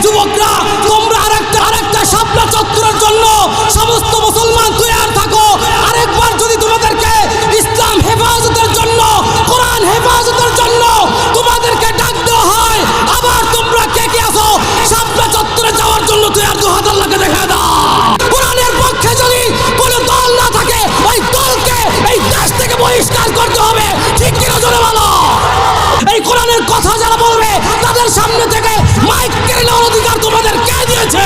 যুবকরা, তোমরা আরেকটা শাপলা চত্বরের জন্য সমস্ত মুসলমান তৈরি থাকো। আরেকবার যদি তোমাদেরকে ইসলাম হেফাজতের জন্য, কোরআন হেফাজতের জন্য তোমাদেরকে ডাক দেওয়া হয়, আবার তোমরা কে কে আসো শাপলা চত্বরে যাওয়ার জন্য তৈরি? দু হাত আল্লাহকে দেখা দাও। কোরআনের পক্ষে যদি কোনো দল না থাকে, ওই দলকে এই দেশ থেকে বহিষ্কার করতে হবে। ঠিক কিনা জোরে বলো? এই কোরআনের কথা যারা বলবে তাদের সামনে থেকে মাইক কেড়ে নেওয়ার অধিকার তোমাদের কে দিয়েছে?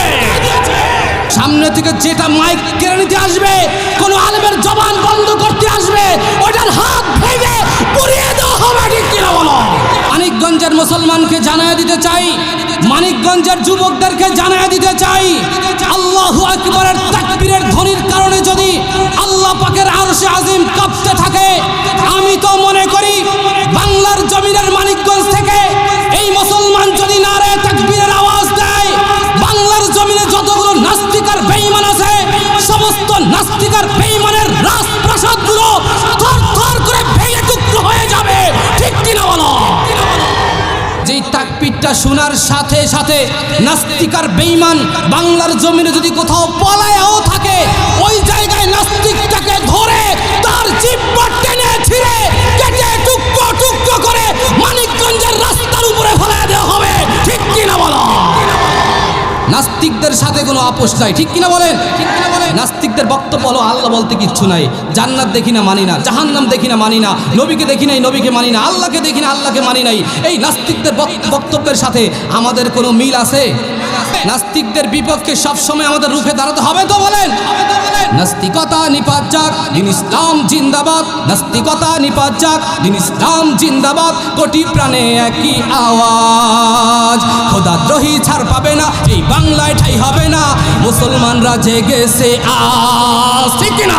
সামনে থেকে যেটা মাইক কেড়ে নিতে আসবে, কোন আলেমের জবান বন্ধ করতে আসবে, ওটার হাত ভেঙে পুড়িয়ে দেওয়া হবে। ঠিক কিনা বলো? মানিকগঞ্জের মুসলমানকে জানায় দিতে চাই, মানিকগঞ্জের যুবকদেরকে জানায় দিতে চাই, আল্লাহু আকবারের তাকবীরের ধ্বনির কারণে যদি আল্লাহ পাকের আরশে আজিম কাঁপতে থাকে, আমি তো মনে করি বাংলার জমিনের মানিকগঞ্জ থেকে এই মুসলমান যদি নারে তাকবীরের আওয়াজ দেয়, বাংলার জমিনে যতগুলো নাস্তিক আর বেঈমান আছে, সমস্ত নাস্তিক আর বেঈমানের রাজপ্রাসাদগুলো থরথর করে ভেঙে টুকরো হয়ে যাবে। ঠিক কিনা বলো? যেই তাকবীরটা শোনার সাথে সাথে নাস্তিক আর বেঈমান বাংলার জমিনে যদি কোথাও পলায়ও থাকে, ওই জায়গায় নাস্তিকটাকে ধরে তার জিহ্বা টেনে ছিঁড়ে কেটে টুকরো টুকরো করে মানিকগঞ্জের রাস্তার উপরে ফেলে দেওয়া হবে। ঠিক কিনা বলো? নাস্তিকদের সাথে কোনো আপোষ নাই। ঠিক কিনা বলেন? নাস্তিকদের বক্তব্য হলো আল্লাহ বলতে কিচ্ছু নাই, জান্নাত দেখি না মানি না, জাহান্নাম দেখি না মানি না, নবীকে দেখি নাই নবীকে মানি না, আল্লাহকে দেখি না আল্লাহকে মানি নাই। এই নাস্তিকদের বক্তব্যের সাথে আমাদের কোনো মিল আছে? নাস্তিকদের বিপক্ষে সবসময় আমাদের রুখে দাঁড়াতে হবে তো বলেন? নাস্তিকতা নিপাত যাক, দিন ইসলাম জিন্দাবাদ। নাস্তিকতা নিপাত যাক, দিন ইসলাম জিন্দাবাদ। কোটি প্রাণে একই আওয়াজ, খোদাদ্রোহী ছাড় পাবে না, এই বাংলায় ঠাই হবে না, মুসলমানরা জেগেছে আজ। ঠিক কিনা?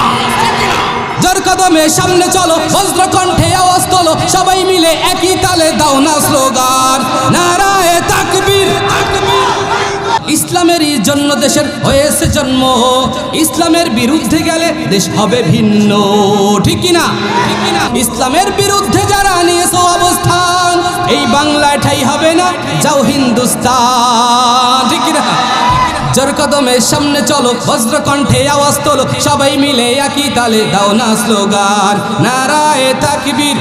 যার কদমে সামনে চলো, বজ্র কণ্ঠে আওয়াজ তোলো, সবাই মিলে একই তালে দাও না স্লোগান, নারায়ে তাকবীর। ইসলামেরই জন্য দেশের হয়েছে জন্ম, ইসলামের বিরুদ্ধে গেলে দেশ হবে ভিন্ন। ঠিক কিনা? ইসলামের বিরুদ্ধে যারা নিয়েছে অবস্থান, এই বাংলায় ঠাই হবে না, যাও হিন্দুস্তান। ঠিক কিনা? যার কদমে সামনে চলো, বজ্র কণ্ঠে আওয়াজ তোলো, সবাই মিলে একই তালে দাও না স্লোগান, নারায়ে তাকবীর।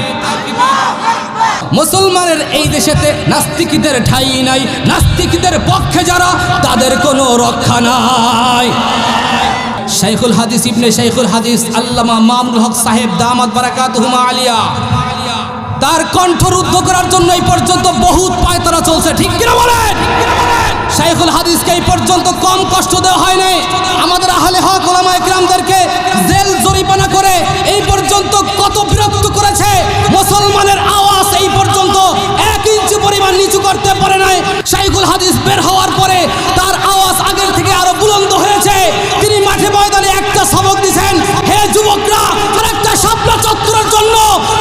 মুসলমানের এই দেশেতে নাস্তিকদের ঠাই নাই, নাস্তিকদের পক্ষে যারা তাদের কোনো রক্ষা নাই। শাইখুল হাদিস ইবনে শাইখুল হাদিস আল্লামা মামুনুল হক সাহেব দামাত বারাকাতুহুমা আলিয়া, তার কণ্ঠরুদ্ধ করার জন্য এই পর্যন্ত বহুত পায়তারা চলছে। ঠিক কিনা বলেন? শাইখুল হাদিসকে এই পর্যন্ত কম কষ্ট দেওয়া হয় নাই। আমাদের আহলে হক ওলামায়ে কিরামদেরকে জেল জরিমানা করে এই পর্যন্ত কত বিরক্ত করেছে। মুসলমানের আওয়াজ এই পর্যন্ত 1 ইঞ্চি পরিমাণ নিচু করতে পারে নাই। শাইখুল হাদিস বের হওয়ার পরে তার আওয়াজ আগের থেকে আরো বুলন্দ হয়েছে। তিনি মাঠে ময়দানে একটা সবক দিয়েছেন, হে যুবকরা, আরেকটা শাপলা চত্বরের জন্য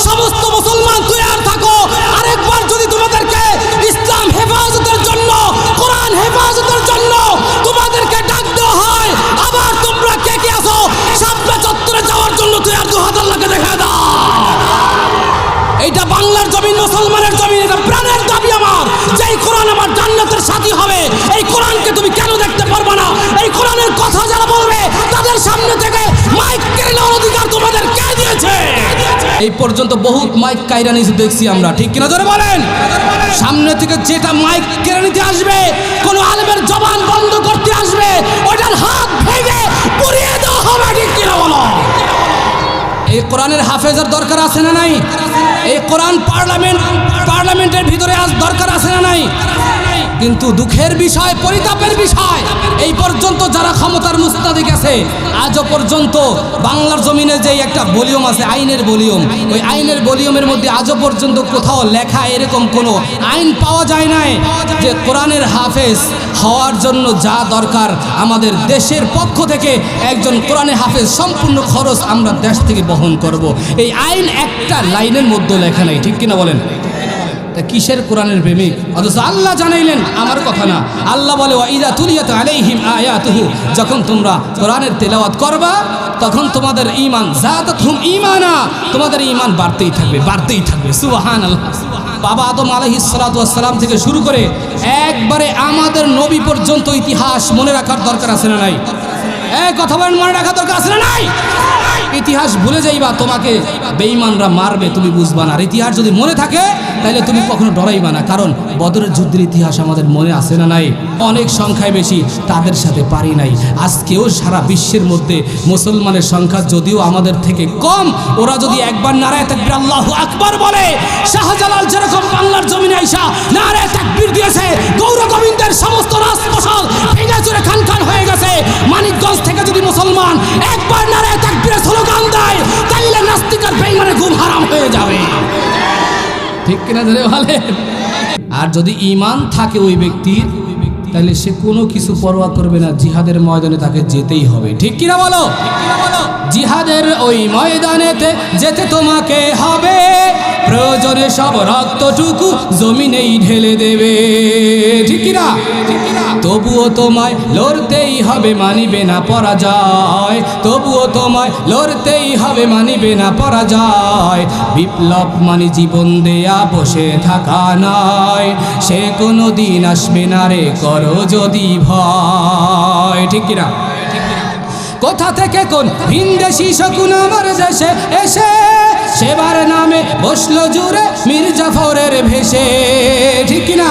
সমস্ত মুসলমান তৈরি থাকো। আরেকবার যদি তোমাদেরকে ইসলাম হেফাজতের জন্য, কোরআন হেফাজতের জন্য তোমাদেরকে ডাক দেওয়া হয়, আবার তোমরা কে কে আসো শাপলা চত্বরে যাওয়ার জন্য তৈরি? দু হাত আল্লাহকে দেখা দাও। এইটা বাংলার জমিন, মুসলমানের জমিন, এটা প্রাণের দাবি আমার। যেই কোরআন আমার জান্নাতের সাথী হবে, এই কোরআনকে তুমি কেন দেখতে পারবে না? এই কোরআনের কথা যারা বলবে তাদের সামনে থেকে মাইক কেড়ে নেওয়ার অধিকার তোমাদের কে দিয়েছে? এই পর্যন্ত বহুত মাইক কাইরা নিয়ে দেখছি আমরা। ঠিক কিনা জোরে বলেন? সামনে থেকে যেটা মাইক কেড়ে নিতে আসবে, কোন আলেমের জবান বন্ধ করতে আসবে, ওটার হাত ভেঙে পুড়িয়ে দেওয়া হবে। ঠিক কিনা বলো? এই কোরআনের হাফেজের দরকার আছে না নাই? এই কোরআন পার্লামেন্টের ভিতরে আজ দরকার আছে না নাই? কিন্তু দুঃখের বিষয়, পরিতাপের বিষয়, এই পর্যন্ত যারা ক্ষমতার মুস্তাদিক আছে, আজও পর্যন্ত বাংলার জমিনে যে একটা ভলিউম আছে, আইনের ভলিউম, ওই আইনের ভলিউমের মধ্যে আজও পর্যন্ত কোথাও লেখা এরকম কোনো আইন পাওয়া যায় নাই যে কোরআনের হাফেজ হওয়ার জন্য যা দরকার আমাদের দেশের পক্ষ থেকে একজন কোরআনের হাফেজ সম্পূর্ণ খরচ আমরা দেশ থেকে বহন করব। এই আইন একটা লাইনের মধ্যে লেখা নাই। ঠিক কিনা বলেন? তা কিসের কোরআনের প্রেমিক? অথচ আল্লাহ জানাইলেন, আমার কথা না। আল্লাহ বলে, ওয়াইদা তুলিয়াত আলাইহিম আয়াতুহু, যখন তোমরা কোরআনের তেলাওয়াত করবা তখন তোমাদের ঈমান যাদাতহুম ঈমানা, তোমাদের ঈমান বাড়তেই থাকবে, বাড়তেই থাকবে। সুবহানাল্লাহ। বাবা আদম আলাইহিস সালাতু ওয়াস সালাম থেকে শুরু করে একবারে আমাদের নবী পর্যন্ত ইতিহাস মনে রাখার দরকার আছে না নাই? কথা বলেন, মনে রাখার দরকার আছে না নাই? ইতিহাস ভুলে যাইবা, তোমাকে বেঈমানরা মারবে, তুমি বুঝবা না। আর ইতিহাস যদি মনে থাকে তাহলে তুমি কখনো ডরাইবা না, কারণ বদরের যুদ্ধের ইতিহাস আমাদের মনে আছে না নাই? অনেক সংখ্যায় বেশি, তাদের সাথে পারি নাই। আজকেও সারা বিশ্বের মধ্যে মুসলমানের সংখ্যা যদিও আমাদের থেকে কম, ওরা যদি একবার নারায়ে তাকবীর আল্লাহু আকবার বলে, শাহজালাল যেরকম বাংলার জমিনে আইসা নারায়ে তাকবীর দিয়েছে, গৌর গোবিন্দের সমস্ত রাজপ্রাসাদ ভেঙে চুরে খান খান হয়ে গেছে। মানিকগঞ্জ থেকে যদি মুসলমান একবার নারায়ে তাকবীরের স্লোগান দেয়, তাইলে নাস্তিকের বেঈমানের ঘুম হারাম হয়ে যাবে। ঠিক কিনা ধরে বলেন? আর যদি ঈমান থাকে ওই ব্যক্তির, তাহলে সে কোনো কিছু পরোয়া করবে না, জিহাদের ময়দানে তাকে যেতেই হবে। ঠিক কিনা বলো? জিহাদের ওই ময়দানেতে যেতে তোমাকে হবে, প্রয়োজনে সব রক্তটুকু জমিনেই ঢেলে দেবে। ঠিক কিনা? তবুও তোমায় লড়তেই হবে, মানিবে না পরাজয়। তবুও তোমায় লড়তেই হবে, মানিবে না পরাজয়। বিপ্লব মানে জীবন দেয়া, বসে থাকা নয়। সে কোনো দিন আসবে না রে, করো যদি ভয়। ঠিক কিনা? কোথা থেকে কোন ভিনদেশি শকুন আমার দেশে এসে সেবার নামে বসলো জুড়ে মীর জাফরের ভেসে। ঠিক কিনা?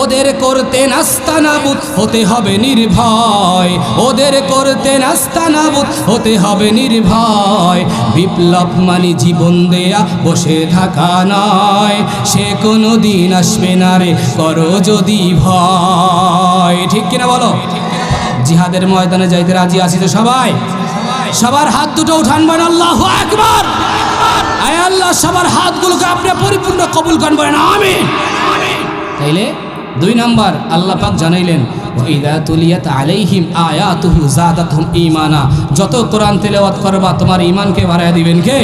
ওদের করতে নাস্তানাবুদ হতে হবে নির্ভয়। ওদের করতে নাস্তানাবুদ হতে হবে নির্ভয়। বিপ্লব মানে জীবন দেয়া, বসে থাকা নয়। সে কোনো দিন আসবে না রে, করো যদি ভয়। ঠিক কিনা বলো? জিহাদের ময়দানে যাইতে রাজি আছি তো সবাই? সবার হাত দুটো উঠান, বলেন আল্লাহু আকবার। আয় আল্লাহ, সবার হাতগুলোকে আপনি পরিপূর্ণ কবুল করেন, বলেন আমিন। তাইলে 2 নাম্বার আল্লাহ পাক জানাইলেন, ওয়াইদা তুলিয়াত আলাইহিম আয়াতুহু যাদাতহুম ঈমানা। যত কোরআন তেলাওয়াত করবা তোমার ঈমানকে বাড়ায় দিবেন কে?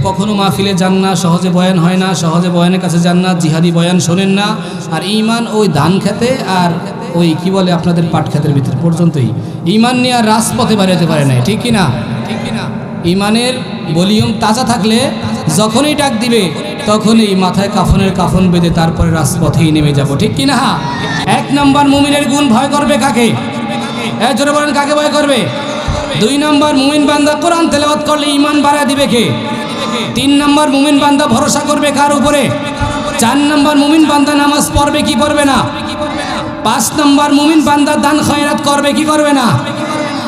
কখনো মাহফিলে যান না, সহজে বয়ান হয় না, সহজে বয়ানের কাছে যান না, জিহাদি বয়ান শোনেন না। আর ঈমান ওই ধান খেতে আর ওই কি বলে আপনাদের পাট খেতের ভিতর পর্যন্তই। ঈমান নিয়ে আর রাজপথে বাড়াতে পারে না। ঠিক কিনা? ঠিক কিনা? ঈমানের ভলিউম তাজা থাকলে যখনই ডাক দিবে তখনই মাথায় কাফনের কাফন বেঁধে তারপরে রাজপথেই নেমে যাব। ঠিক কিনা? 1 নাম্বার মুমিনের গুণ, ভয় করবে কাকে? জোরে বলেন, কাকে ভয় করবে? 2 নাম্বার মুমিন বান্দা কোরআন তেলাওয়াত করলে ঈমান বাড়ায় দিবে কে? 3 নাম্বার মুমিন বান্দা ভরসা করবে কার উপরে? 4 নাম্বার মুমিন বান্দা নামাজ পড়বে কি পড়বে না? 5 নাম্বার মুমিন বান্দা দান খয়রাত করবে কি করবে না?